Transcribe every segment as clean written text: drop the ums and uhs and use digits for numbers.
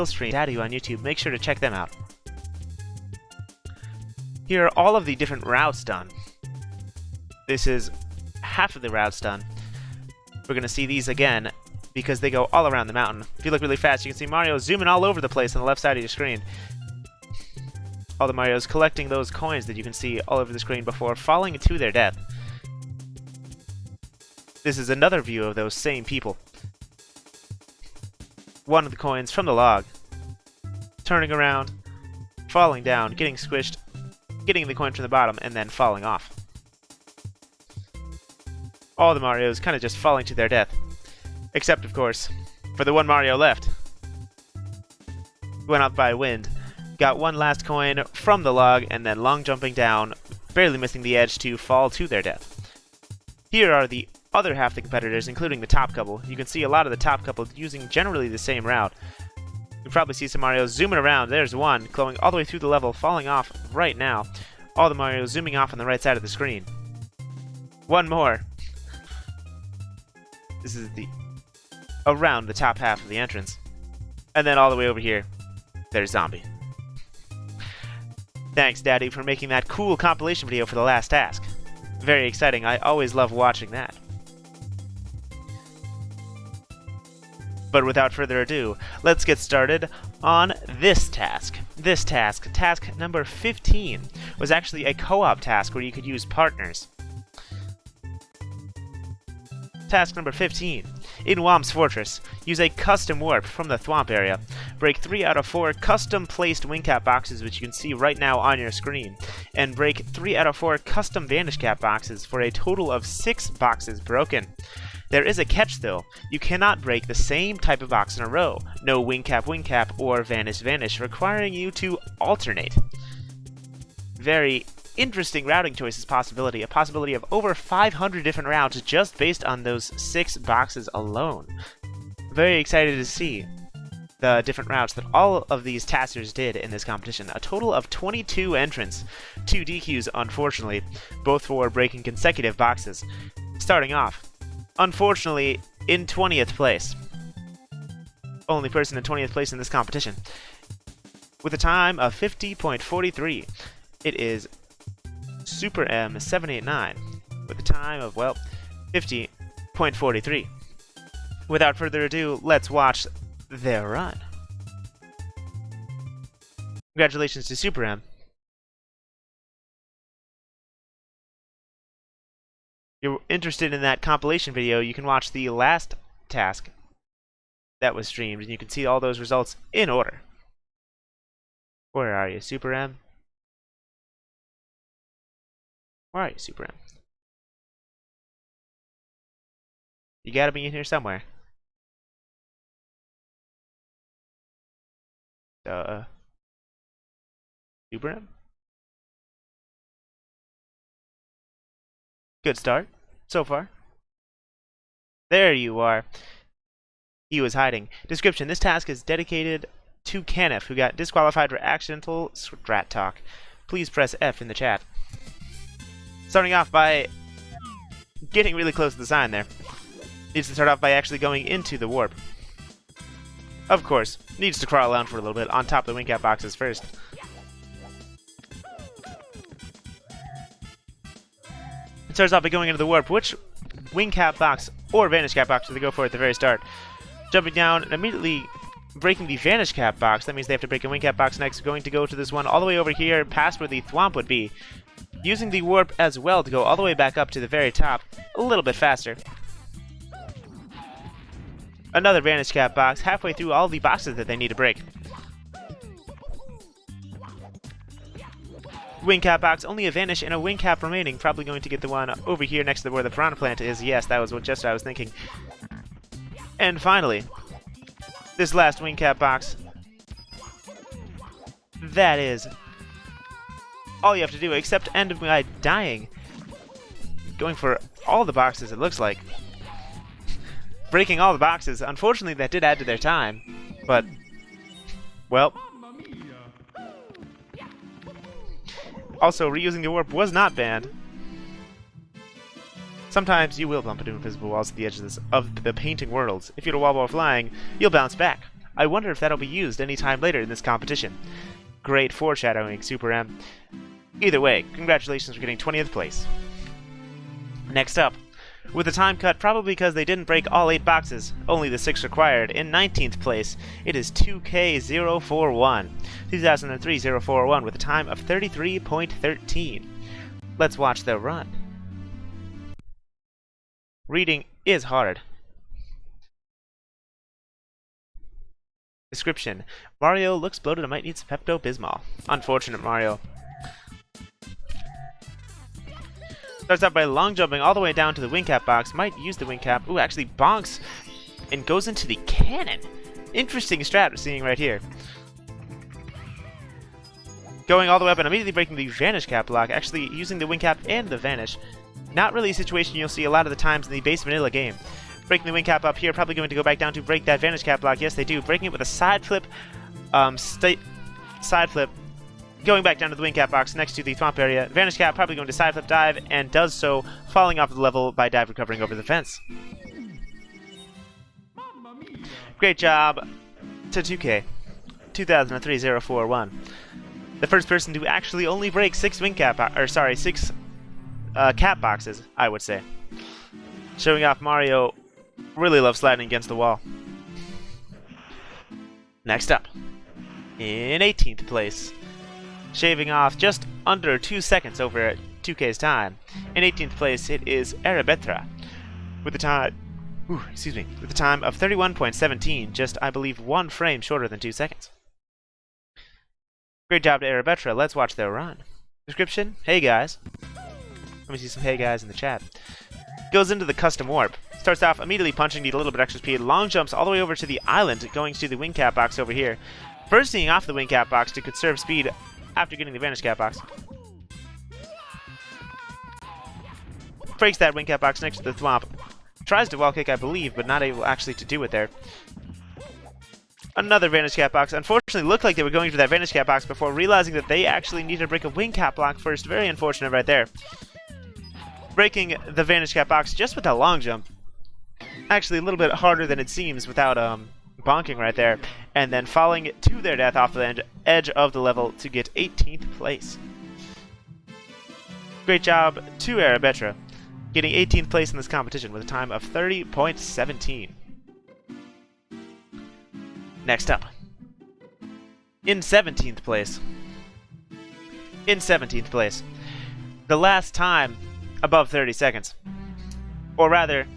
stream Daddy on YouTube. Make sure to check them out. Here are all of the different routes done. This is half of the routes done. We're going to see these again because they go all around the mountain. If you look really fast, you can see Mario zooming all over the place on the left side of your screen. All the Marios collecting those coins that you can see all over the screen before falling to their death. This is another view of those same people. One of the coins from the log. Turning around, falling down, getting squished, getting the coin from the bottom, and then falling off. All the Marios kind of just falling to their death. Except, of course, for the one Mario left. Went out by wind, got one last coin from the log, and then long jumping down, barely missing the edge to fall to their death. Here are the other half of the competitors, including the top couple. You can see a lot of the top couple using generally the same route. You probably see some Marios zooming around. There's one, going all the way through the level, falling off right now. All the Marios zooming off on the right side of the screen. One more. This is around the top half of the entrance. And then all the way over here, there's Zombie. Thanks, Daddy, for making that cool compilation video for the last task. Very exciting. I always love watching that. But without further ado, let's get started on this task. This task, task number 15, was actually a co-op task where you could use partners. Task number 15. In Whomp's Fortress, use a custom warp from the Thwomp area. Break 3 out of 4 custom-placed wing cap boxes, which you can see right now on your screen. And break 3 out of 4 custom vanish cap boxes for a total of 6 boxes broken. There is a catch though. You cannot break the same type of box in a row. No wing cap, or vanish, requiring you to alternate. Very interesting routing choices possibility. A possibility of over 500 different routes just based on those 6 boxes alone. Very excited to see the different routes that all of these taskers did in this competition. A total of 22 entrants. 2 DQs, unfortunately, both for breaking consecutive boxes. Starting off, unfortunately, in 20th place. Only person in 20th place in this competition. With a time of 50.43. It is Super M789 with a time of, well, 50.43. Without further ado, let's watch their run. Congratulations to Super M. If you're interested in that compilation video, you can watch the last task that was streamed, and you can see all those results in order. Where are you, Super M? Where are you, Super M? You gotta be in here somewhere. Super M? Good start, so far. There you are. He was hiding. Description: this task is dedicated to Kenneth, who got disqualified for accidental strat talk. Please press F in the chat. Starting off by getting really close to the sign there. Needs to start off by actually going into the warp. Of course, needs to crawl around for a little bit on top of the wing cap boxes first. It starts off by going into the warp. Which wing cap box or vanish cap box do they go for at the very start? Jumping down and immediately breaking the vanish cap box. That means they have to break a wing cap box next. Going to go to this one all the way over here past where the Thwomp would be. Using the warp as well to go all the way back up to the very top a little bit faster. Another vanish cap box halfway through all the boxes that they need to break. Wing cap box, only a vanish and a wing cap remaining. Probably going to get the one over here next to where the piranha plant is. Yes, that was just what I was thinking. And finally, this last wing cap box. That is all you have to do, except end by dying. Going for all the boxes, it looks like. Breaking all the boxes. Unfortunately, that did add to their time. But, well. Also, reusing the warp was not banned. Sometimes you will bump into invisible walls at the edges of the painting worlds. If you're a wall while flying, you'll bounce back. I wonder if that'll be used anytime later in this competition. Great foreshadowing, Super M. Either way, congratulations for getting 20th place. Next up, with the time cut probably because they didn't break all 8 boxes, only the 6 required, in 19th place, it is 2K041, 2003-041 with a time of 33.13. Let's watch their run. Reading is hard. Description: Mario looks bloated and might need some Pepto-Bismol. Unfortunate Mario. Starts out by long jumping all the way down to the wing cap box. Might use the wing cap. Ooh, actually bonks and goes into the cannon. Interesting strat we're seeing right here. Going all the way up and immediately breaking the vanish cap block. Actually using the wing cap and the vanish. Not really a situation you'll see a lot of the times in the base vanilla game. Breaking the wing cap up here, probably going to go back down to break that vanish cap block. Yes, they do. Breaking it with a side flip. Side flip. Going back down to the wing cap box next to the thwomp area. Vanish cap probably going to side flip dive, and does so, falling off the level by dive recovering over the fence. Great job to 2K. 2003-041. The first person to actually only break 6 wing cap, six cap boxes, I would say. Showing off Mario really loves sliding against the wall. Next up, in 18th place, shaving off just under 2 seconds over 2K's time. In 18th place, it is Arabetra with the time, with the time of 31.17, just I believe 1 frame shorter than 2 seconds. Great job to Arabetra. Let's watch their run. Description: Hey guys. Let me see some hey guys in the chat. Goes into the custom warp. Starts off immediately punching, need a little bit extra speed. Long jumps all the way over to the island, going to the wing cap box over here. Bursting off the wing cap box to conserve speed after getting the vanish cap box. Breaks that wing cap box next to the thwomp. Tries to wall kick, I believe, but not able actually to do it there. Another vanish cap box. Unfortunately, looked like they were going for that vanish cap box before realizing that they actually needed to break a wing cap block first. Very unfortunate right there. Breaking the vanish cap box just with a long jump. Actually, a little bit harder than it seems without bonking right there. And then falling to their death off the edge of the level to get 18th place. Great job to Arabetra, getting 18th place in this competition with a time of 30.17. Next up, in 17th place. In 17th place, the last time above 30 seconds. Or rather,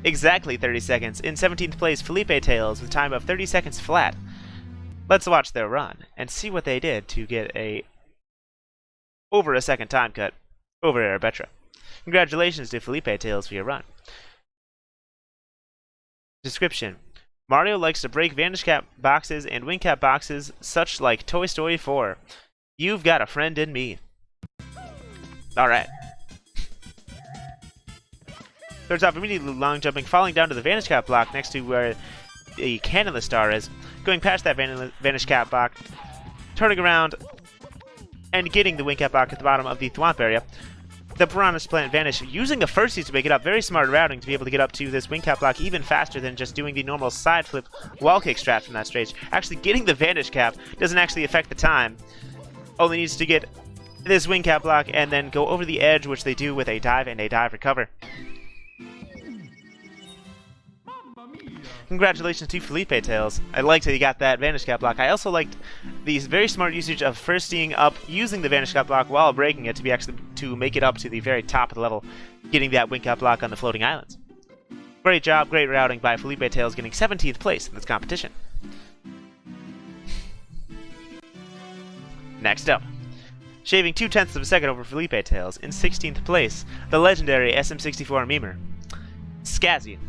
exactly 30 seconds. In 17th place, Felipe Tails with a time of 30 seconds flat. Let's watch their run and see what they did to get over a second time cut over Arabetra. Congratulations to Felipe Tails for your run. Description: Mario likes to break vanish cap boxes and wing cap boxes, such like Toy Story 4. You've got a friend in me. Alright. Starts off immediately long jumping, falling down to the vanish cap block next to where the cannonless star is. Going past that vanish cap block, turning around, and getting the wing cap block at the bottom of the thwomp area. The Piranha's Plant Vanish, using the firsties to make it up. Very smart routing to be able to get up to this wing cap block even faster than just doing the normal side flip wall kick strat from that stage. Actually getting the vanish cap doesn't actually affect the time. Only needs to get this wing cap block and then go over the edge, which they do with a dive and a dive recover. Congratulations to Felipe Tails. I liked how you got that vanish cap block. I also liked the very smart usage of firstying up, using the vanish cap block while breaking it to make it up to the very top of the level, getting that wing cap block on the floating islands. Great job, great routing by Felipe Tails, getting 17th place in this competition. Next up, shaving 0.2 of a second over Felipe Tails, in 16th place, the legendary SM64 memer, Skazzy,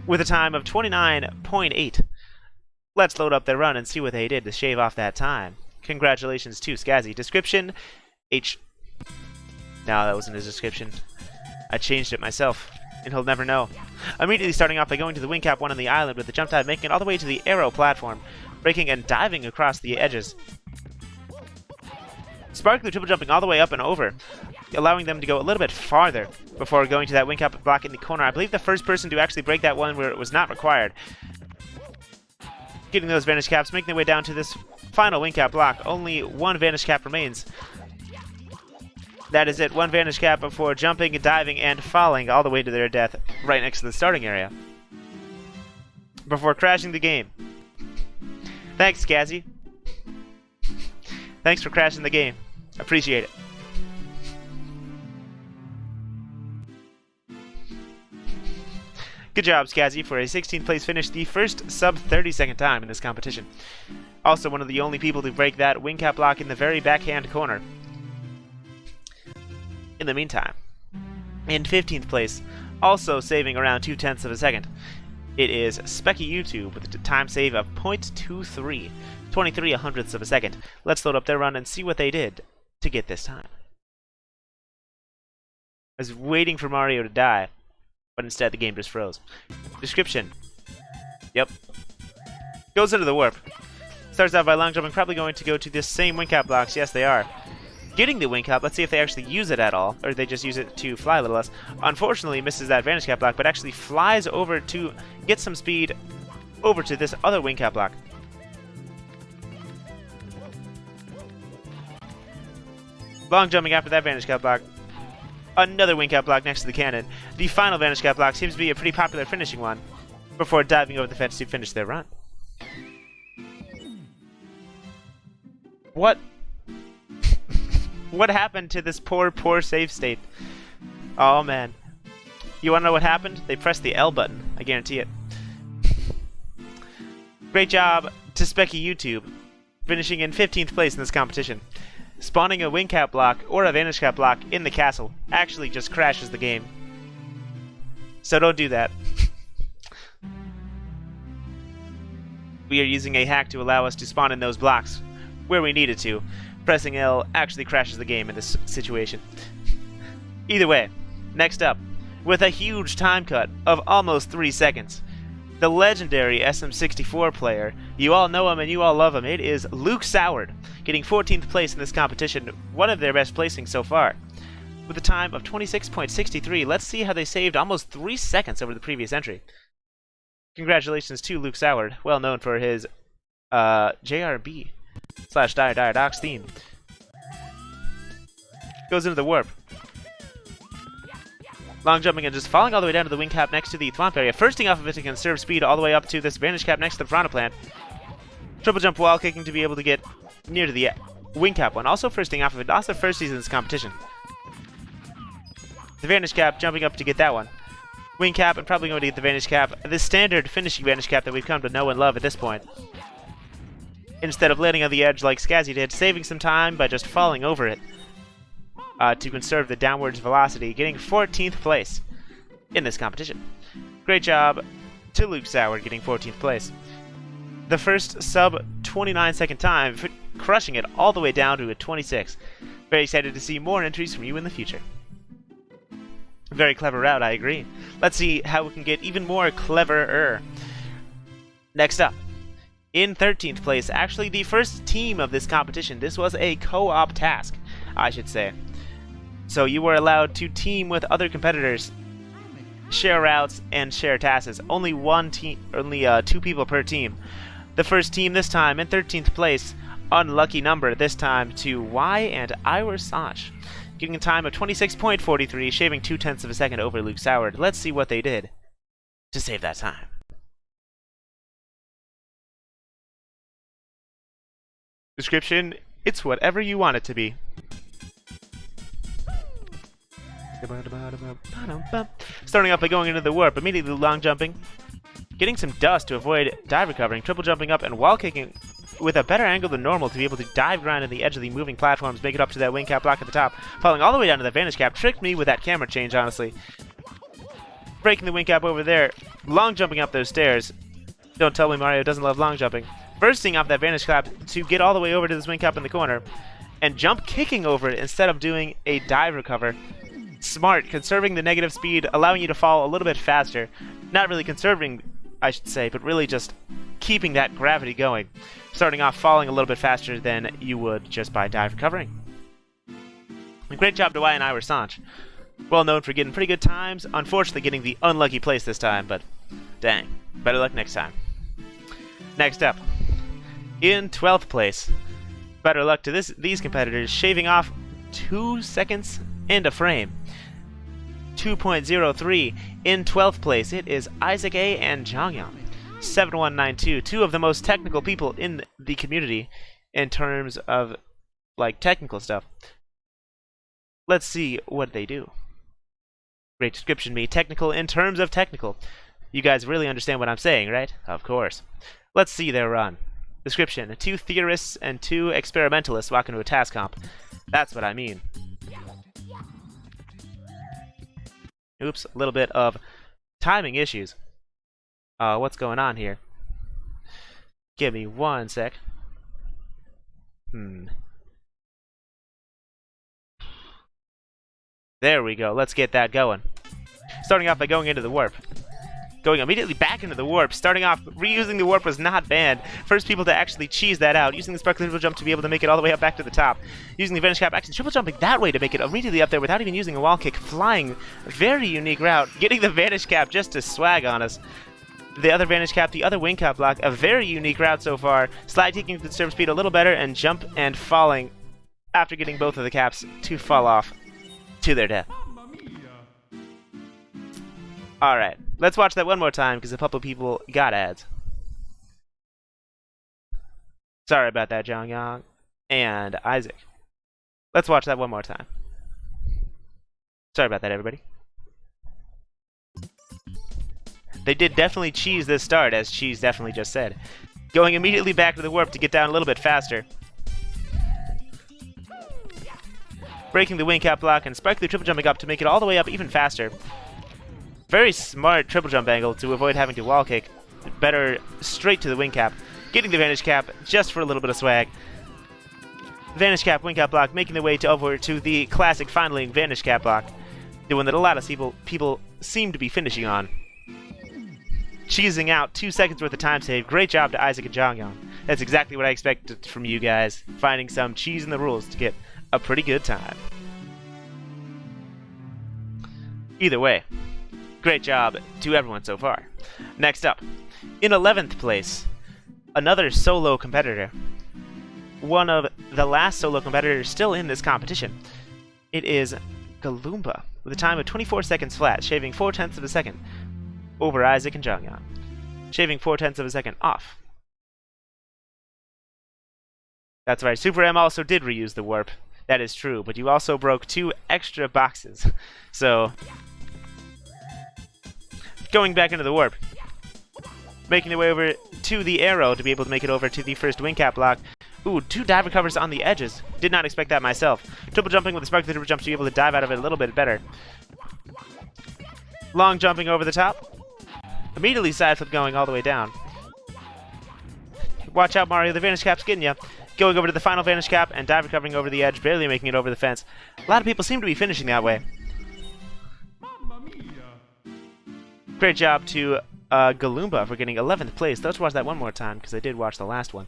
with a time of 29.8. Let's load up their run and see what they did to shave off that time. Congratulations to Skazzy. Description: H. No, that wasn't his description. I changed it myself, and he'll never know. Immediately starting off by going to the wing cap 1 on the island with the jump dive, making it all the way to the arrow platform, breaking and diving across the edges. Sparkly triple jumping all the way up and over, allowing them to go a little bit farther before going to that wing cap block in the corner. I believe the first person to actually break that one where it was not required. getting those vanish caps, making their way down to this final wing cap block. Only one vanish cap remains. That is it. One vanish cap before jumping, diving, and falling all the way to their death right next to the starting area. Before crashing the game. Thanks, Skazzy. Thanks for crashing the game. Appreciate it. Good job, Skazzy, for a 16th place finish, the first sub 30-second time in this competition. Also one of the only people to break that wing cap block in the very backhand corner. In the meantime, in 15th place, also saving around 0.2 of a second, it is Specky YouTube with a time save of 0.23, 23 hundredths of a second. Let's load up their run and see what they did to get this time. I was waiting for Mario to die, but instead the game just froze. Description. Yep. Goes into the warp. Starts out by long jumping, probably going to go to this same wing cap blocks. Yes, they are. Getting the wing cap, let's see if they actually use it at all, or they just use it to fly a little less. Unfortunately, misses that vanish cap block, but actually flies over to get some speed over to this other wing cap block. Long jumping after that vanish cap block. Another wing cap block next to the cannon. The final vanish cap block seems to be a pretty popular finishing one, before diving over the fence to finish their run. What? What happened to this poor save state? Oh man. You wanna know what happened? They pressed the L button. I guarantee it. Great job to Specky YouTube, finishing in 15th place in this competition. Spawning a wing cap block or a vanish cap block in the castle actually just crashes the game. So don't do that. We are using a hack to allow us to spawn in those blocks where we needed to. Pressing L actually crashes the game in this situation. Either way, next up, with a huge time cut of almost 3 seconds, the legendary SM64 player. You all know him and you all love him. It is Luke Soward, getting 14th place in this competition, one of their best placings so far. With a time of 26.63, let's see how they saved almost 3 seconds over the previous entry. Congratulations to Luke Soward, well known for his JRB / Dire Docs theme. Goes into the warp. Long jumping and just falling all the way down to the wing cap next to the thwomp area. Firsting off of it to conserve speed all the way up to this vanish cap next to the piranha plant. Triple jump wall kicking to be able to get near to the wing cap one. Also firsting off of it. Also firsties in this competition. The vanish cap jumping up to get that one. Wing cap and probably going to get the vanish cap. The standard finishing vanish cap that we've come to know and love at this point. Instead of landing on the edge like Skazzy did, saving some time by just falling over it to conserve the downwards velocity, getting 14th place in this competition. Great job to Luke Soward getting 14th place. The first sub 29-second time, crushing it all the way down to a 26. Very excited to see more entries from you in the future. Very clever route, I agree. Let's see how we can get even more cleverer. Next up, in 13th place, actually the first team of this competition. This was a co-op task, I should say. So you were allowed to team with other competitors, share routes, and share tasks. Only one team, only 2 people per team. The first team this time in 13th place, unlucky number this time to Y and Ira Sanch, getting a time of 26.43, shaving 0.2 of a second over Luke Soward. Let's see what they did to save that time. Description: it's whatever you want it to be. Starting off by going into the warp, immediately long jumping, getting some dust to avoid dive recovering, triple jumping up and wall kicking with a better angle than normal to be able to dive grind on the edge of the moving platforms, make it up to that wing cap block at the top, falling all the way down to the vanish cap. Tricked me with that camera change, honestly. Breaking the wing cap over there, long jumping up those stairs. Don't tell me Mario doesn't love long jumping. Bursting off that vanish cap to get all the way over to this wing cap in the corner, and jump kicking over it instead of doing a dive recover. Smart, conserving the negative speed, allowing you to fall a little bit faster. Not really conserving, I should say, but really just keeping that gravity going. Starting off falling a little bit faster than you would just by dive recovering. And great job to Y and Ira Sanch. Well known for getting pretty good times, unfortunately getting the unlucky place this time, but dang, better luck next time. Next up, in 12th place. Better luck to these competitors, shaving off 2 seconds and a frame. 2.03 in 12th place. It is Isaac A and Jongyang. 7192, two of the most technical people in the community in terms of like technical stuff. Let's see what they do. Great description, me. Technical in terms of technical. You guys really understand what I'm saying, right? Of course. Let's see their run. Description: 2 theorists and 2 experimentalists walk into a task comp. That's what I mean. Oops, a little bit of timing issues. What's going on here? Give me 1 sec. There we go. Let's get that going. Starting off by going into the warp. Going immediately back into the warp. Starting off, reusing the warp was not banned. First people to actually cheese that out. Using the sparkly triple jump to be able to make it all the way up back to the top. Using the vanish cap, actually triple jumping that way to make it immediately up there without even using a wall kick. Flying, very unique route. Getting the vanish cap just to swag on us. The other vanish cap, the other wing cap block, a very unique route so far. Slide kicking to conserve speed a little better, and jump and falling after getting both of the caps to fall off to their death. Alright, let's watch that one more time because a couple people got ads. Sorry about that, Jongyang and Isaac. Let's watch that one more time. Sorry about that, everybody. They did definitely cheese this start, as Cheese definitely just said. Going immediately back to the warp to get down a little bit faster. Breaking the wing cap block and sparkly triple jumping up to make it all the way up even faster. Very smart triple jump angle to avoid having to wall kick. Better straight to the wing cap. Getting the vanish cap just for a little bit of swag. Vanish cap, wing cap block, making the way over to the classic finally vanish cap block. The one that a lot of people seem to be finishing on. Cheesing out 2 seconds worth of time save. Great job to Isaac and Jongyang. That's exactly what I expected from you guys. Finding some cheese in the rules to get a pretty good time. Either way, great job to everyone so far. Next up, in 11th place, another solo competitor. One of the last solo competitors still in this competition. It is Galumba, with a time of 24 seconds flat, shaving 4/10 of a second over Isaac and Jongyang. Shaving 4/10 of a second off. That's right, Super M also did reuse the warp. That is true, but you also broke 2 extra boxes. So, going back into the warp. Making their way over to the arrow to be able to make it over to the first wing cap block. Ooh, 2 dive recovers on the edges. Did not expect that myself. Triple jumping with the sparkly triple jump to be able to dive out of it a little bit better. Long jumping over the top. Immediately side flip going all the way down. Watch out, Mario, the vanish cap's getting you. Going over to the final vanish cap and dive recovering over the edge, barely making it over the fence. A lot of people seem to be finishing that way. Great job to Galumba for getting 11th place. Let's watch that one more time because I did watch the last one.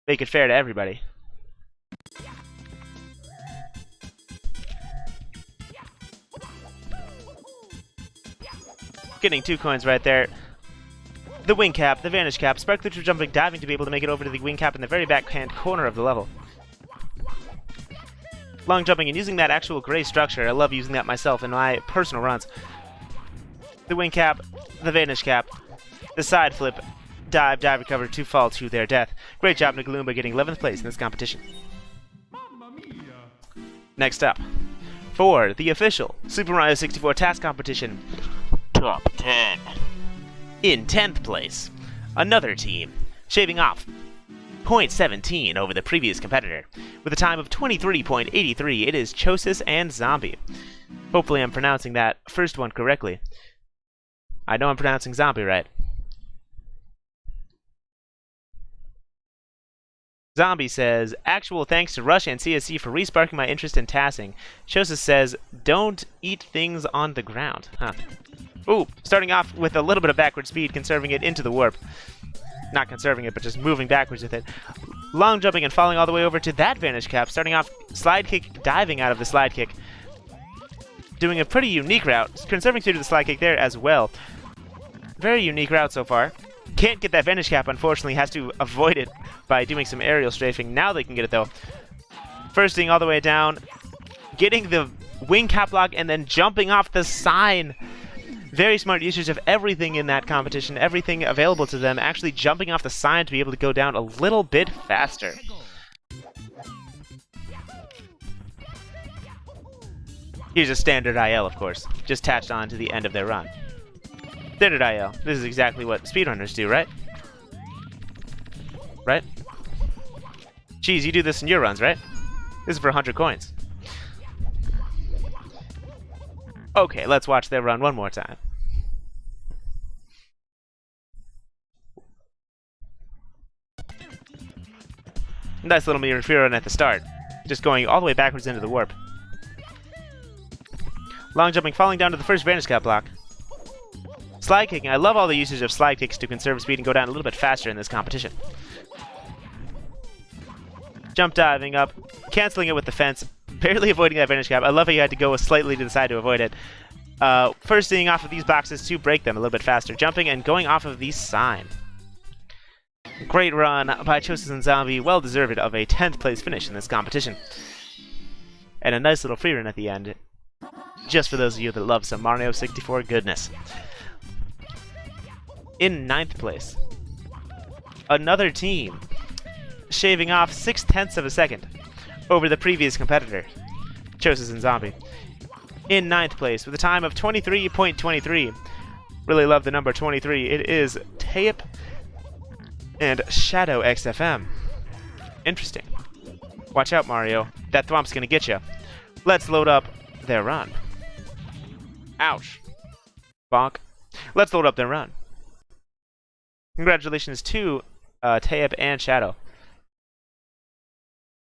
Make it fair to everybody. Getting 2 coins right there. The wing cap, the vanish cap, sparkly triple jumping, diving to be able to make it over to the wing cap in the very backhand corner of the level. Long jumping and using that actual gray structure. I love using that myself in my personal runs. The wing cap, the vanish cap, the side flip, dive recover to fall to their death. Great job, Galumba, getting 11th place in this competition. Next up, for the official Super Mario 64 TAS competition, Top 10. In 10th place, another team, shaving off 0.17 over the previous competitor. With a time of 23.83, it is Chosis and Zombie. Hopefully I'm pronouncing that first one correctly. I know I'm pronouncing Zombie right. Zombie says, actual thanks to Rush and CSC for resparking my interest in tassing. Chosis says, don't eat things on the ground. Huh. Ooh, starting off with a little bit of backward speed, conserving it into the warp. Not conserving it, but just moving backwards with it. Long jumping and falling all the way over to that vanish cap, starting off slide kick, diving out of the slide kick. Doing a pretty unique route, conserving through to the slide kick there as well. Very unique route so far. Can't get that vantage cap, unfortunately, has to avoid it by doing some aerial strafing. Now they can get it, though. Firsting all the way down, getting the wing cap lock, and then jumping off the sign. Very smart users of everything in that competition, everything available to them, actually jumping off the sign to be able to go down a little bit faster. Here's a standard IL, of course, just attached on to the end of their run. Standard IL. This is exactly what speedrunners do, right? Right? Geez, you do this in your runs, right? This is for 100 coins. Okay, let's watch their run one more time. Nice little mirror run at the start. Just going all the way backwards into the warp. Long jumping, falling down to the first vantage cap block. Slide kicking. I love all the usage of slide kicks to conserve speed and go down a little bit faster in this competition. Jump diving up, canceling it with the fence, barely avoiding that vantage cap. I love how you had to go slightly to the side to avoid it. First seeing off of these boxes to break them a little bit faster. Jumping and going off of the sign. Great run by Chosen Zombie. Well deserved of a 10th place finish in this competition. And a nice little free run at the end. Just for those of you that love some Mario 64 goodness. In 9th place, another team shaving off 0.6 of a second over the previous competitor, Chosen Zombie. In 9th place with a time of 23.23. Really love the number 23. It is Tape and Shadow XFM. Interesting. Watch out, Mario. That thwomp's gonna get you. Let's load up their run. Ouch. Bonk. Let's load up their run. Congratulations to Taeb and Shadow.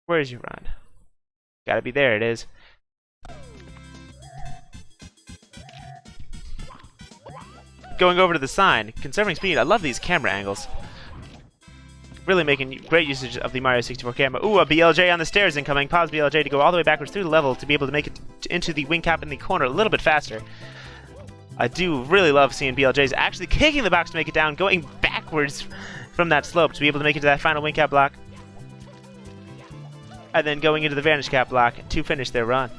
Where's your run? Gotta be there, it is. Going over to the sign, conserving speed. I love these camera angles. Really making great usage of the Mario 64 camera. Ooh, a BLJ on the stairs incoming. Pause BLJ to go all the way backwards through the level to be able to make it into the wing cap in the corner a little bit faster. I do really love seeing BLJs actually kicking the box to make it down, going backwards from that slope to be able to make it to that final wing cap block. And then going into the vantage cap block to finish their run.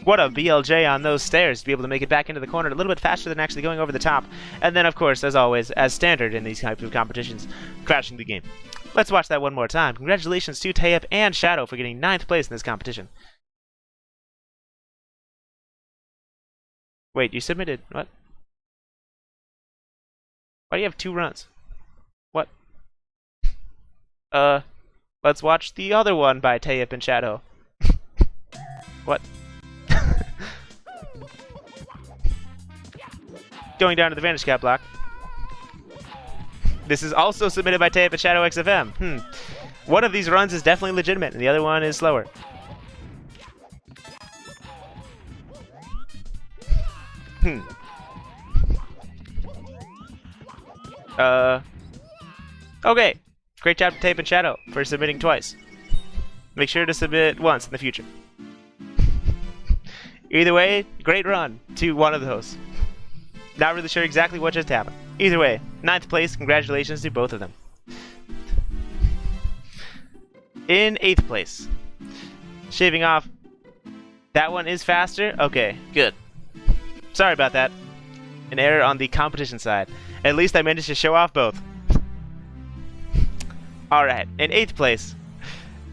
What a BLJ on those stairs to be able to make it back into the corner a little bit faster than actually going over the top. And then, of course, as always, as standard in these types of competitions, crashing the game. Let's watch that one more time. Congratulations to Taep and Shadow for getting 9th place in this competition. Wait, you submitted... what? Why do you have 2 runs? What? Let's watch the other one by Taep and Shadow. What? Going down to the vantage cap block. This is also submitted by Tape and Shadow XFM. One of these runs is definitely legitimate, and the other one is slower. Okay. Great job to Tape and Shadow for submitting twice. Make sure to submit once in the future. Either way, great run to one of those. Not really sure exactly what just happened. Either way, 9th place, congratulations to both of them. In 8th place, shaving off. That one is faster? Okay, good. Sorry about that. An error on the competition side. At least I managed to show off both. Alright, in 8th place,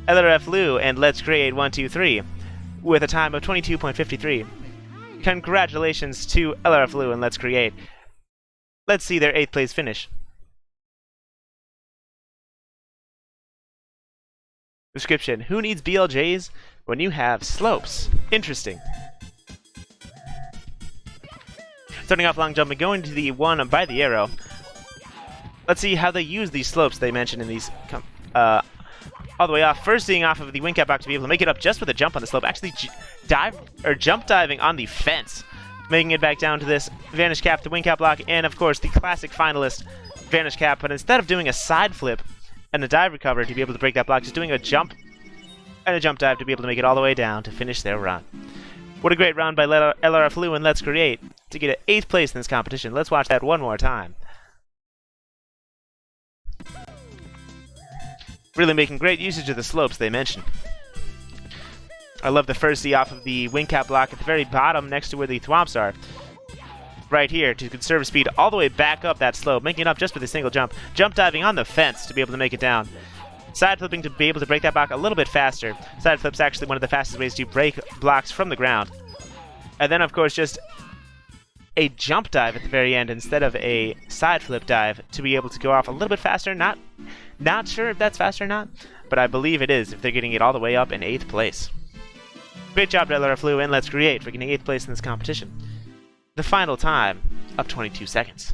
LRF Lou and Let's Create 123 with a time of 22.53. Congratulations to LRF Lou and Let's Create. Let's see their 8th place finish. Description: who needs BLJs when you have slopes? Interesting. Starting off long jump and going to the one by the arrow. Let's see how they use these slopes they mentioned in these all the way off. First seeing off of the wing cap block to be able to make it up just with a jump on the slope. Actually jump diving on the fence, making it back down to this vanish cap, the wing cap block, and of course the classic finalist vanish cap. But instead of doing a side flip and a dive recover to be able to break that block, just doing a jump and a jump dive to be able to make it all the way down to finish their run. What a great round by LRF Lou and Let's Create. to get 8th place in this competition. Let's watch that one more time. Really making great usage of the slopes they mentioned. I love the first Z off of the wing cap block at the very bottom next to where the thwomps are. Right here to conserve speed all the way back up that slope, making it up just with a single jump. Jump diving on the fence to be able to make it down. Side flipping to be able to break that block a little bit faster. Side flip's actually one of the fastest ways to break blocks from the ground. And then, of course, just a jump dive at the very end instead of a side flip dive to be able to go off a little bit faster. Not sure if that's fast or not, but I believe it is if they're getting it all the way up in 8th place. Great job, Deadler Flew, and Let's Create for getting 8th place in this competition. The final time of 22 seconds.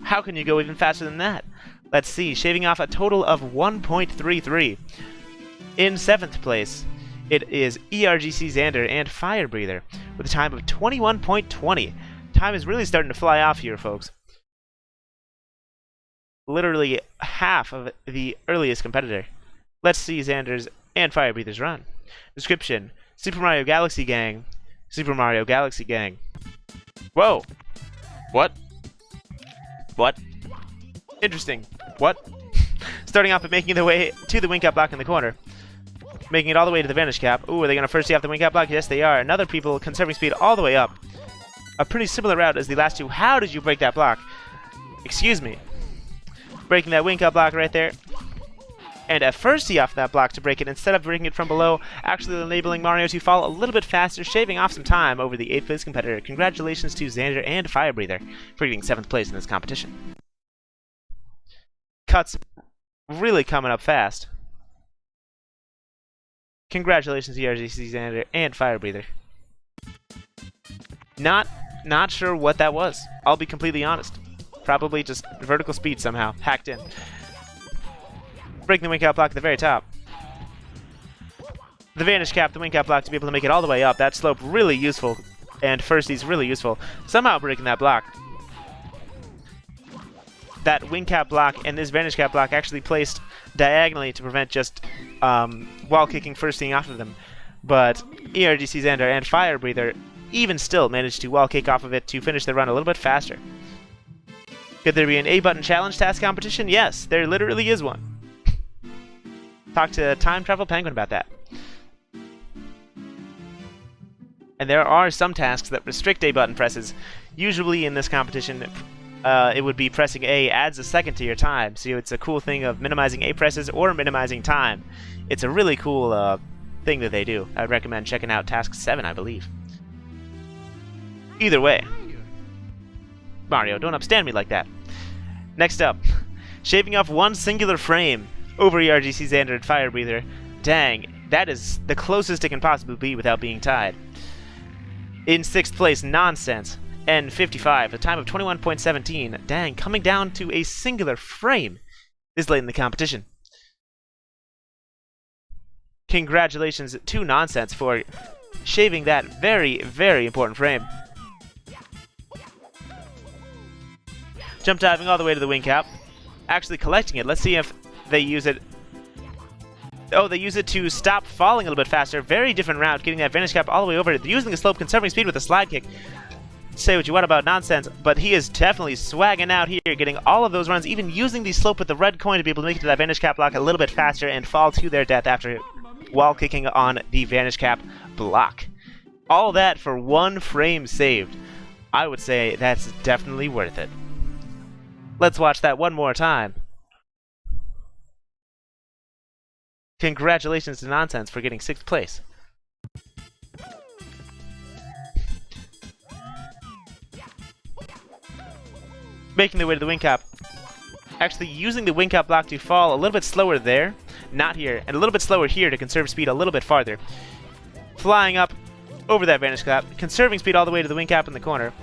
How can you go even faster than that? Let's see, shaving off a total of 1.33. In 7th place, it is ERGC Xander and Fire Breather with a time of 21.20. Time is really starting to fly off here, folks. Literally half of the earliest competitor. Let's see Xander's and Fire Breather's run. Description: Super Mario Galaxy Gang. Super Mario Galaxy Gang. Whoa! What? What? Interesting. What? Starting off and making their way to the wing cap block in the corner. Making it all the way to the vanish cap. Ooh, are they going to first see off the wing cap block? Yes, they are. Another people conserving speed all the way up. A pretty similar route as the last two. How did you break that block? Excuse me. Breaking that wing cap block right there. And a first see off that block to break it instead of breaking it from below, actually enabling Mario to fall a little bit faster, shaving off some time over the 8th place competitor. Congratulations to Xander and Fire Breather for getting 7th place in this competition. Cuts really coming up fast. Congratulations to ERGC Xander and Fire Breather. Not sure what that was. I'll be completely honest. Probably just vertical speed somehow, hacked in. Breaking the wing cap block at the very top. The vanish cap, the wing cap block to be able to make it all the way up. That slope really useful, and firsties really useful. Somehow breaking that block. That wing cap block and this vanish cap block actually placed diagonally to prevent just wall kicking firsting off of them. But ERGC Xander and Fire Breather even still managed to wall kick off of it to finish the run a little bit faster. Could there be an A-button challenge task competition? Yes, there literally is one. Talk to Time Travel Penguin about that. And there are some tasks that restrict A-button presses. Usually in this competition, it would be pressing A adds a second to your time, so it's a cool thing of minimizing A presses or minimizing time. It's a really cool thing that they do. I'd recommend checking out Task 7, I believe. Either way. Mario, don't upstand me like that. Next up, shaving off one singular frame over ERGC Xander and Fire Breather. Dang, that is the closest it can possibly be without being tied. In 6th place, Nonsense, N55, a time of 21.17. Dang, coming down to a singular frame this late in the competition. Congratulations to Nonsense for shaving that very, very important frame. Jump diving all the way to the wing cap. Actually collecting it. Let's see if they use it. Oh, they use it to stop falling a little bit faster. Very different route, getting that vanish cap all the way over. Using the slope, conserving speed with a slide kick. Say what you want about Nonsense, but he is definitely swagging out here, getting all of those runs, even using the slope with the red coin to be able to make it to that vanish cap block a little bit faster and fall to their death after wall kicking on the vanish cap block. All that for one frame saved. I would say that's definitely worth it. Let's watch that one more time. Congratulations to Nonsense for getting 6th place. Making their way to the wing cap. Actually using the wing cap block to fall a little bit slower there, not here, and a little bit slower here to conserve speed a little bit farther. Flying up over that vanish cap, conserving speed all the way to the wing cap in the corner.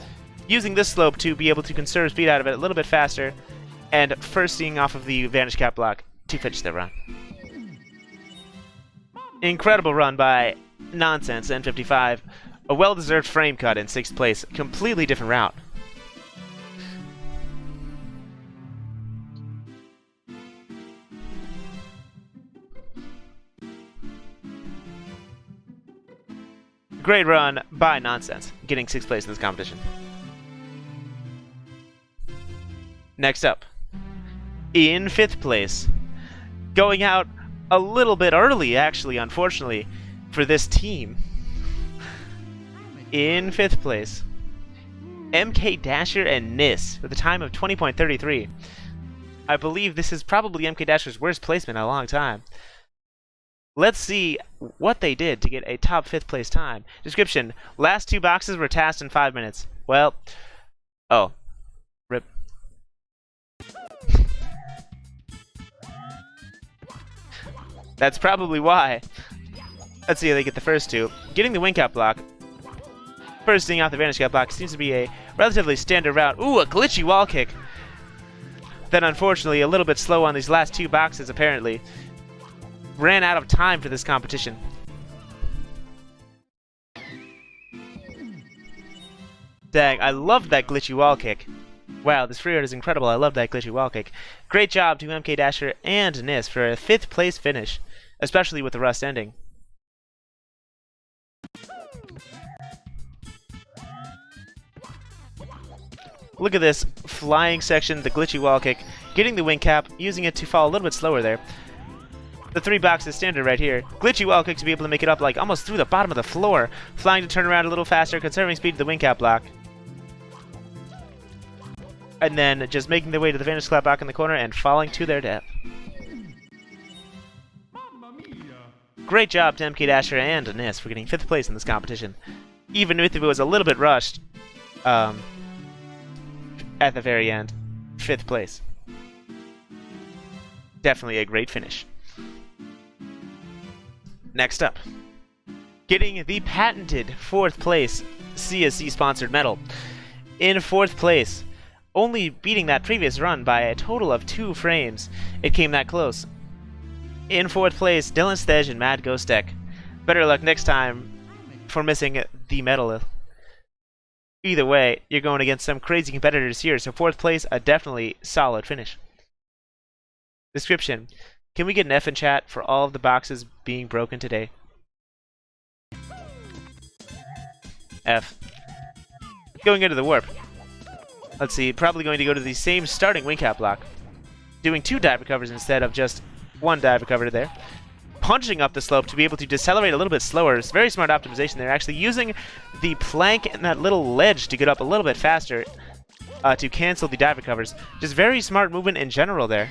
Using this slope to be able to conserve speed out of it a little bit faster, and first seeing off of the vanish cap block to finish their run. Incredible run by Nonsense N55. A well-deserved frame cut in 6th place. Completely different route. Great run by Nonsense, getting 6th place in this competition. Next up, in 5th place, going out a little bit early, actually, unfortunately, for this team. In 5th place, MK Dasher and Nis with a time of 20.33. I believe this is probably MK Dasher's worst placement in a long time. Let's see what they did to get a top 5th place time. Description: last 2 boxes were tasked in 5 minutes. Well, oh, rip. That's probably why. Let's see how they get the first 2. Getting the wing cap block. First thing out the vanish cap block seems to be a relatively standard route. Ooh, a glitchy wall kick. Then unfortunately a little bit slow on these last 2 boxes apparently. Ran out of time for this competition. Dang, I loved that glitchy wall kick. Wow, this free art is incredible. I love that glitchy wall kick. Great job to MK Dasher and Nis for a 5th place finish, especially with the rust ending. Look at this flying section, the glitchy wall kick, getting the wing cap, using it to fall a little bit slower there. The 3 boxes standard right here. Glitchy wall kick to be able to make it up like almost through the bottom of the floor. Flying to turn around a little faster, conserving speed to the wing cap block. And then just making their way to the vanish clap block in the corner and falling to their death. Great job to MK Dasher and Nis for getting 5th place in this competition. Even if it was a little bit rushed at the very end. 5th place. Definitely a great finish. Next up, getting the patented 4th place CSC sponsored medal. In 4th place, only beating that previous run by a total of 2 frames. It came that close. In 4th place, Dylan Stej and Mad Ghostek. Better luck next time for missing the medal. Either way, you're going against some crazy competitors here, so 4th place, a definitely solid finish. Description: can we get an F in chat for all of the boxes being broken today? F. Going into the warp. Let's see, probably going to go to the same starting wing cap block. Doing 2 dive recovers instead of just 1 dive recover there. Punching up the slope to be able to decelerate a little bit slower. It's very smart optimization there. Actually using the plank and that little ledge to get up a little bit faster to cancel the dive recovers. Just very smart movement in general there.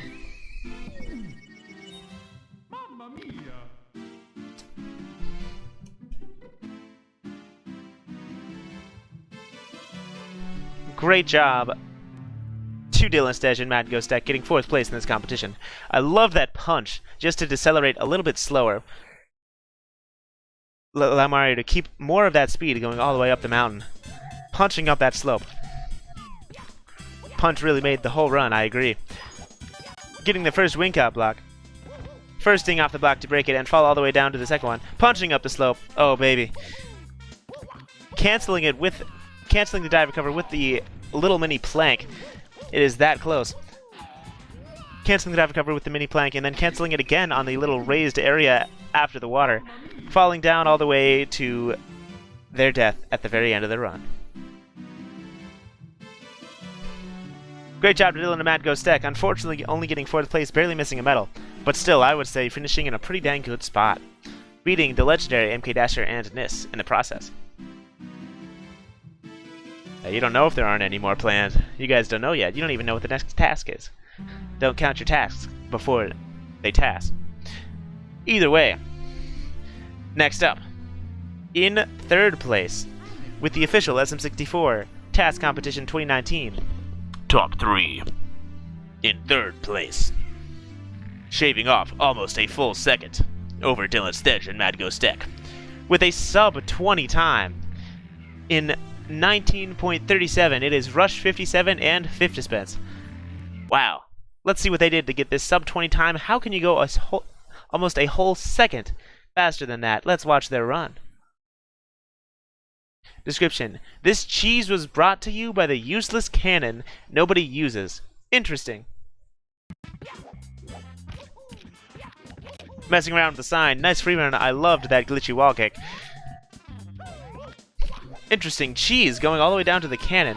Great job to Dylan Stej and Mad Ghostek getting 4th place in this competition. I love that punch, just to decelerate a little bit slower. Allow Mario to keep more of that speed going all the way up the mountain. Punching up that slope. Punch really made the whole run, I agree. Getting the first wing cap block. First thing off the block to break it and fall all the way down to the second one. Punching up the slope. Oh, baby. Canceling the dive recover with the little mini plank. It is that close. Canceling the dive recover with the mini plank and then canceling it again on the little raised area after the water. Falling down all the way to their death at the very end of the run. Great job to Dylan and Mad Ghostek. Unfortunately, only getting 4th place, barely missing a medal. But still, I would say finishing in a pretty dang good spot. Beating the legendary MK Dasher and Nis in the process. You don't know if there aren't any more planned. You guys don't know yet. You don't even know what the next task is. Don't count your tasks before they task. Either way, next up, in 3rd place, with the official SM64 TAS Competition 2019. Top 3. In 3rd place, shaving off almost a full second over Dylan Stej and Mad Ghostek, with a sub 20 time in 19.37. It is Rush 57 and Fifth Dispense. Wow. Let's see what they did to get this sub 20 time. How can you go almost a whole second faster than that? Let's watch their run. Description: this cheese was brought to you by the useless cannon nobody uses. Interesting. Messing around with the sign. Nice free run. I loved that glitchy wall kick. Interesting. Cheese going all the way down to the cannon.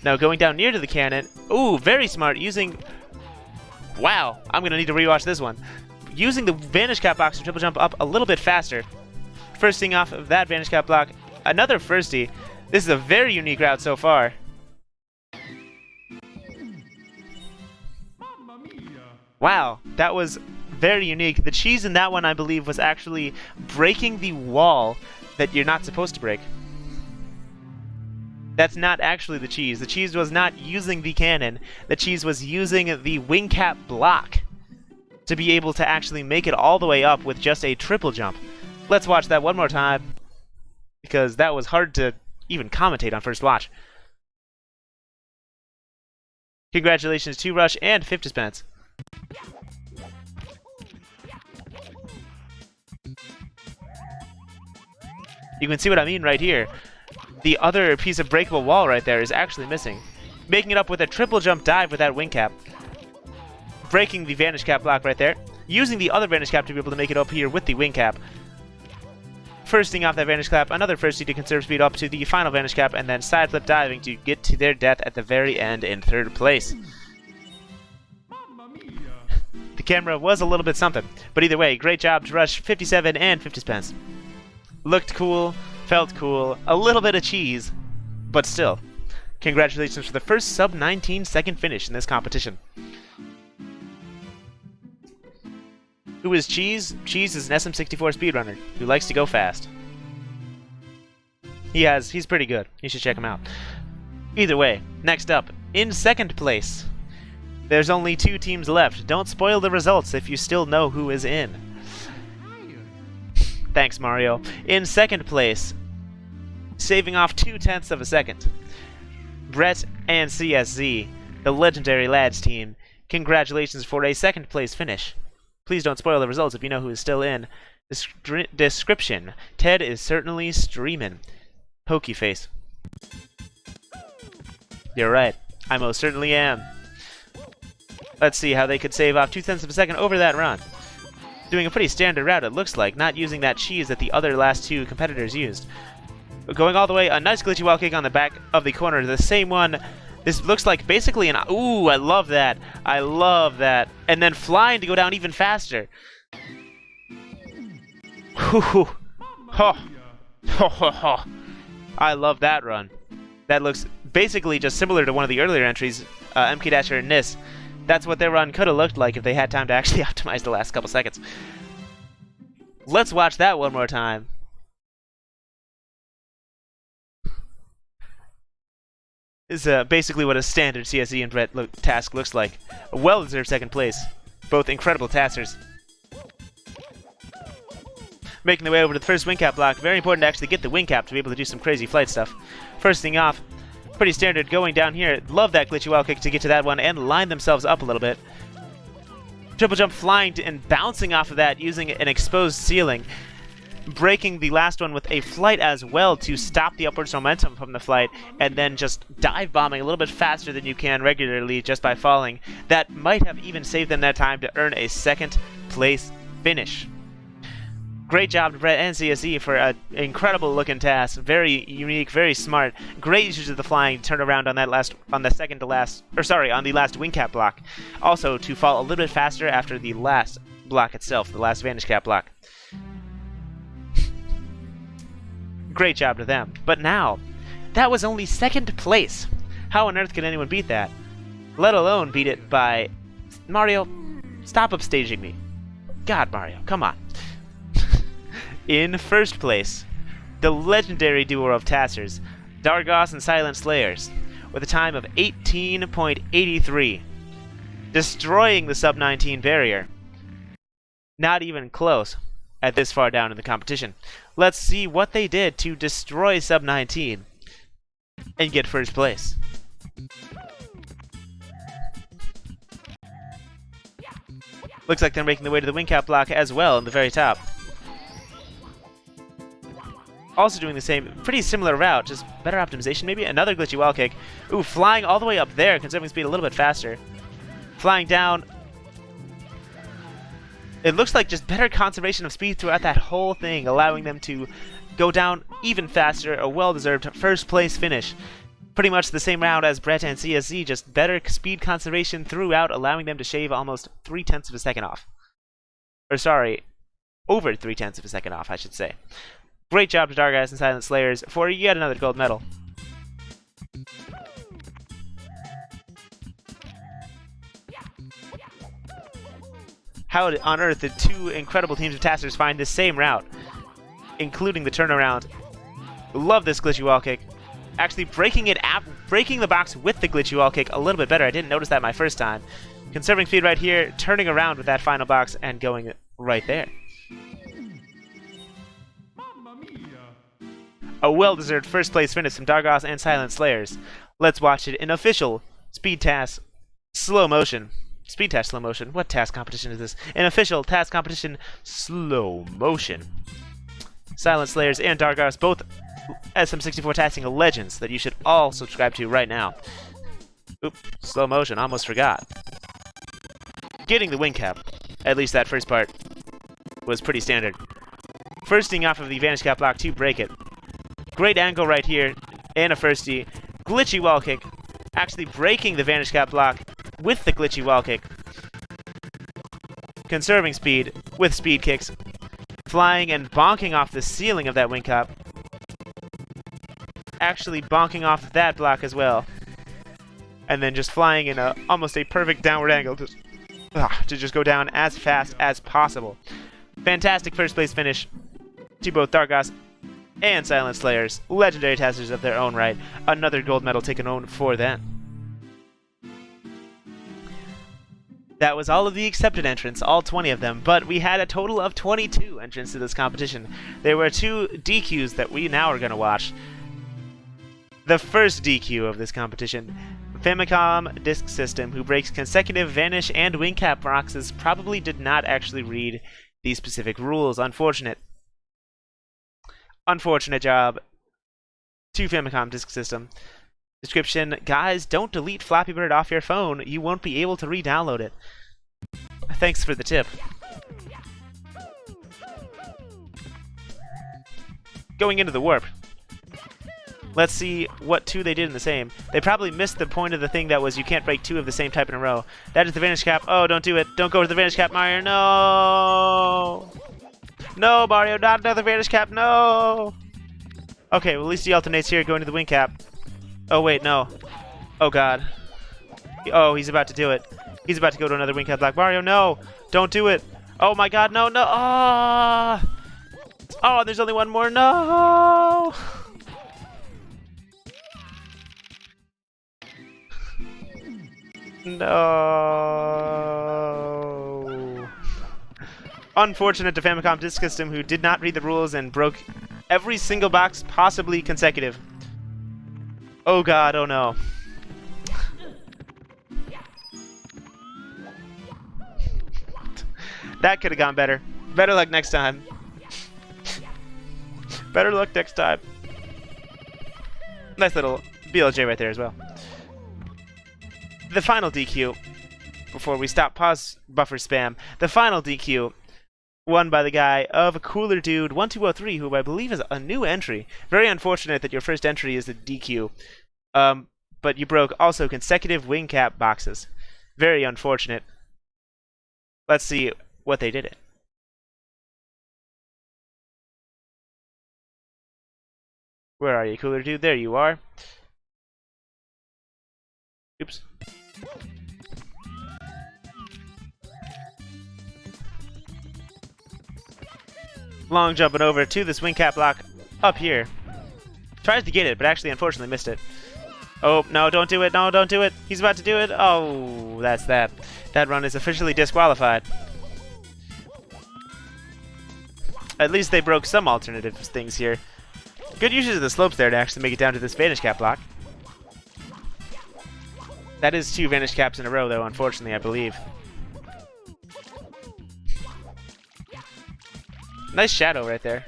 Now going down near to the cannon. Ooh, very smart. Using... Wow. I'm going to need to rewatch this one. Using the Vanish Cap box to triple jump up a little bit faster. Firsting off of that Vanish Cap block. Another firstie. This is a very unique route so far. Wow. That was very unique. The cheese in that one, I believe, was actually breaking the wall that you're not supposed to break. That's not actually the cheese. The cheese was not using the cannon. The cheese was using the wing cap block to be able to actually make it all the way up with just a triple jump. Let's watch that one more time, because that was hard to even commentate on first watch. Congratulations to Rush and 50 Spence. You can see what I mean right here. The other piece of breakable wall right there is actually missing. Making it up with a triple jump dive with that wing cap. Breaking the Vanish Cap block right there. Using the other Vanish Cap to be able to make it up here with the wing cap. Firsting off that Vanish Cap, another firstie to conserve speed up to the final Vanish Cap, and then side flip diving to get to their death at the very end in third place. The camera was a little bit something, but either way, great job to Rush 57 and 50 Spence. Looked cool, felt cool, a little bit of cheese, but still. Congratulations for the first sub-19 second finish in this competition. Who is Cheese? Cheese is an SM64 speedrunner who likes to go fast. He's pretty good. You should check him out. Either way, next up, in second place. There's only 2 teams left. Don't spoil the results if you still know who is in. Thanks, Mario. In second place, saving off 0.2 of a second, Brett and CSZ, the legendary lads team. Congratulations for a second place finish. Please don't spoil the results if you know who is still in. Description: Ted is certainly streaming. Pokey face. You're right. I most certainly am. Let's see how they could save off 0.2 of a second over that run. Doing a pretty standard route, it looks like, not using that cheese that the other last 2 competitors used. Going all the way, a nice glitchy wall kick on the back of the corner, the same one. This looks like basically an... Ooh, I love that. I love that. And then flying to go down even faster. Whew. Ho. Ho, ho, ho. I love that run. That looks basically just similar to one of the earlier entries, MK Dasher and Nis. That's what their run could have looked like if they had time to actually optimize the last couple seconds. Let's watch that one more time. This is basically what a standard CSE and Brett task looks like. A well-deserved second place. Both incredible taskers. Making their way over to the first wing cap block. Very important to actually get the wing cap to be able to do some crazy flight stuff. First thing off, pretty standard going down here. Love that glitchy wild kick to get to that one and line themselves up a little bit. Triple jump flying and bouncing off of that using an exposed ceiling. Breaking the last one with a flight as well to stop the upwards momentum from the flight, and then just dive bombing a little bit faster than you can regularly just by falling. That might have even saved them that time to earn a second place finish. Great job to Brett and CSE for an incredible looking task. Very unique, very smart. Great usage of the flying turn around on that on the last wing cap block. Also to fall a little bit faster after the last block itself, the last Vanish Cap block. Great job to them. But now, that was only second place. How on earth can anyone beat that? Let alone beat it by... Mario, stop upstaging me. God, Mario, come on. In first place, the legendary duo of Tassers, Dargos and Silent Slayers, with a time of 18.83. Destroying the sub-19 barrier. Not even close at this far down in the competition. Let's see what they did to destroy sub-19 and get first place. Looks like they're making their way to the wing cap block as well in the very top. Also doing the same, pretty similar route, just better optimization maybe. Another glitchy wall kick. Ooh, flying all the way up there, conserving speed a little bit faster. Flying down. It looks like just better conservation of speed throughout that whole thing, allowing them to go down even faster, a well-deserved first place finish. Pretty much the same round as Brett and CSZ, just better speed conservation throughout, allowing them to shave almost 0.3 of a second off. Or sorry, over 0.3 of a second off, I should say. Great job to Dark Eyes and Silent Slayers for yet another gold medal. How on earth did two incredible teams of Tasters find this same route, including the turnaround? Love this glitchy wall kick. Actually breaking the box with the glitchy wall kick a little bit better. I didn't notice that my first time. Conserving speed right here, turning around with that final box and going right there. A well-deserved first place finish from Dargos and Silent Slayers. Let's watch it in official Speed TAS slow motion. Speed TAS slow motion. What TAS competition is this? An official TAS competition slow motion. Silent Slayers and Dargos, both SM64 TASing legends that you should all subscribe to right now. Oop, slow motion, almost forgot. Getting the wing cap, at least that first part, was pretty standard. Firsting off of the vanish cap block to break it. Great angle right here, and a firstie. Glitchy wall kick, actually breaking the vanish cap block with the glitchy wall kick. Conserving speed with speed kicks. Flying and bonking off the ceiling of that wing cap. Actually bonking off that block as well. And then just flying in almost a perfect downward angle to just go down as fast as possible. Fantastic first place finish to both Dargos and Silent Slayers, legendary testers of their own right. Another gold medal taken home for them. That was all of the accepted entrants, all 20 of them, but we had a total of 22 entrants to this competition. There were 2 DQs that we now are going to watch. The first DQ of this competition, Famicom Disk System, who breaks consecutive vanish and wing cap boxes, probably did not actually read these specific rules. Unfortunate job to Famicom Disk System. Description: guys, don't delete Flappy Bird off your phone. You won't be able to re-download it. Thanks for the tip. Going into the warp. Let's see what 2 they did in the same. They probably missed the point of the thing that was you can't break 2 of the same type in a row. That is the vanish cap. Oh, don't do it. Don't go to the vanish cap, Mario. No! No, Mario, not another vanish cap. No! Okay, well, at least he alternates here going to the wing cap. Oh, wait, no. Oh, God. Oh, he's about to do it. He's about to go to another wing cap block. Mario, no! Don't do it. Oh, my God, no, no. Oh! Oh, there's only one more. No! No. Unfortunate to Famicom Disk System, who did not read the rules and broke every single box possibly consecutive. Oh God, oh no. That could have gone better. Better luck next time. Better luck next time. Nice little BLJ right there as well. The final DQ, before we stop pause buffer spam, the final DQ won by the guy of Cooler Dude 1203, who I believe is a new entry. Very unfortunate that your first entry is a DQ, but you broke also consecutive wing cap boxes. Very unfortunate. Let's see what they did it. Where are you, Cooler Dude? There you are. Oops. Long jumping over to this wing cap block up here. Tries to get it, but actually unfortunately missed it. Oh, no, don't do it. No, don't do it. He's about to do it. Oh, that's that. That run is officially disqualified. At least they broke some alternative things here. Good usage of the slopes there to actually make it down to this vanish cap block. That is 2 vanish caps in a row, though, unfortunately, I believe. Nice shadow right there.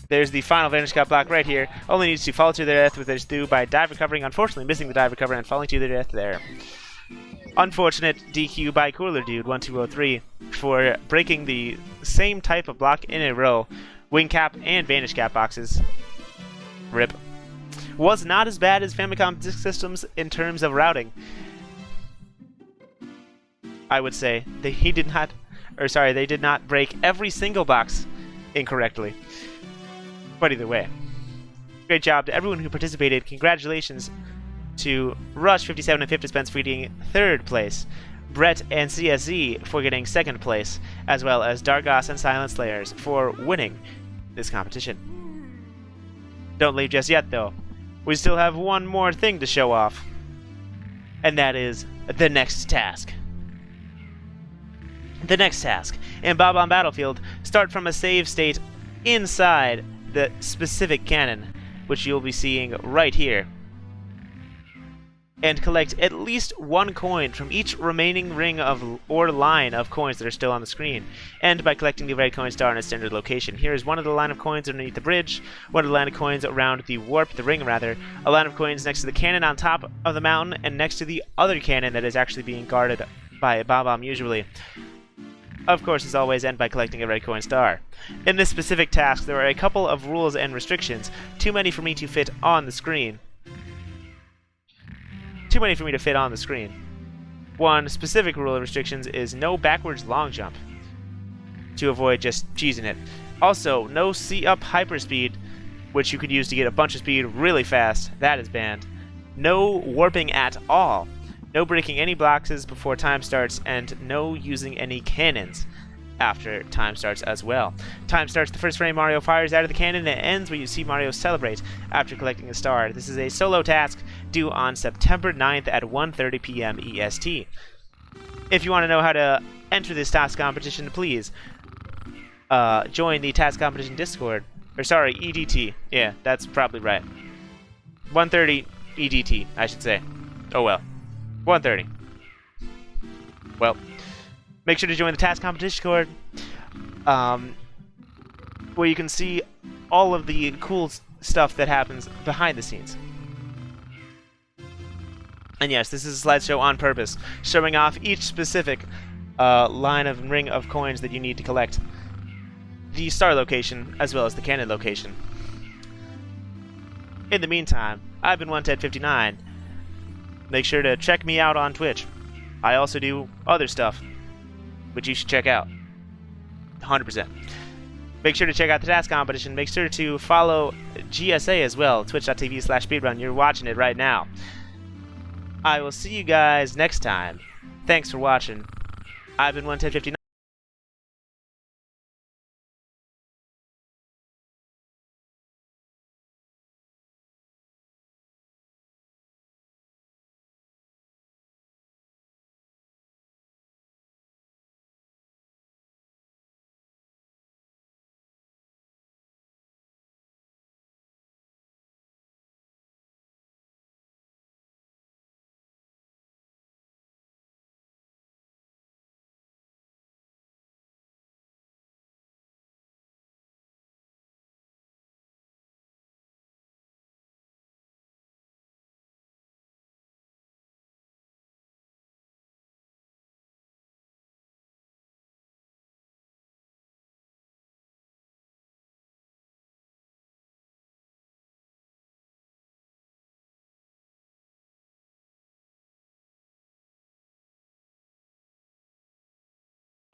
There's the final vanish cap block right here. Only needs to fall to their death with their stew by dive recovering, unfortunately missing the dive recover and falling to their death there. Unfortunate DQ by Cooler Dude 1203. for breaking the same type of block in a row, wing cap and vanish cap boxes. RIP. Was not as bad as Famicom Disk Systems in terms of routing. I would say they did not break every single box incorrectly. But either way, great job to everyone who participated. Congratulations to Rush57 and Fifth for getting 3rd place, Brett and CSZ for getting 2nd place, as well as Dargos and Silent Slayers for winning this competition. Don't leave just yet, though. We still have one more thing to show off, and that is the next task. The next task in Bob-omb Battlefield, start from a save state inside the specific cannon, which you'll be seeing right here, and collect at least 1 coin from each remaining ring of or line of coins that are still on the screen, and by collecting the red coin star in a standard location. Here is one of the line of coins underneath the bridge, one of the line of coins around the ring rather, a line of coins next to the cannon on top of the mountain, and next to the other cannon that is actually being guarded by a Bob-omb usually. Of course, as always, end by collecting a red coin star. In this specific task, there are a couple of rules and restrictions, too many for me to fit on the screen. One specific rule of restrictions is no backwards long jump, to avoid just cheesing it. Also, no C-up hyperspeed, which you could use to get a bunch of speed really fast. That is banned. No warping at all. No breaking any boxes before time starts, and no using any cannons after time starts as well. Time starts the first frame Mario fires out of the cannon, and it ends where you see Mario celebrate after collecting a star. This is a solo task due on September 9th at 1:30 p.m. EST. If you want to know how to enter this task competition, please join the task competition Discord. Or sorry, EDT. Yeah, that's probably right. 1:30 EDT, I should say. Oh well. 1:30. Well, make sure to join the task competition Discord, where you can see all of the cool stuff that happens behind the scenes. And yes, this is a slideshow on purpose, showing off each specific line of ring of coins that you need to collect, the star location as well as the cannon location. In the meantime, I've been OneTed59. Make sure to check me out on Twitch. I also do other stuff, which you should check out. 100%. Make sure to check out the task competition. Make sure to follow GSA as well, twitch.tv/speedrun. You're watching it right now. I will see you guys next time. Thanks for watching. I've been OneTed59.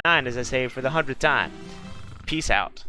As I say for the 100th time. Peace out.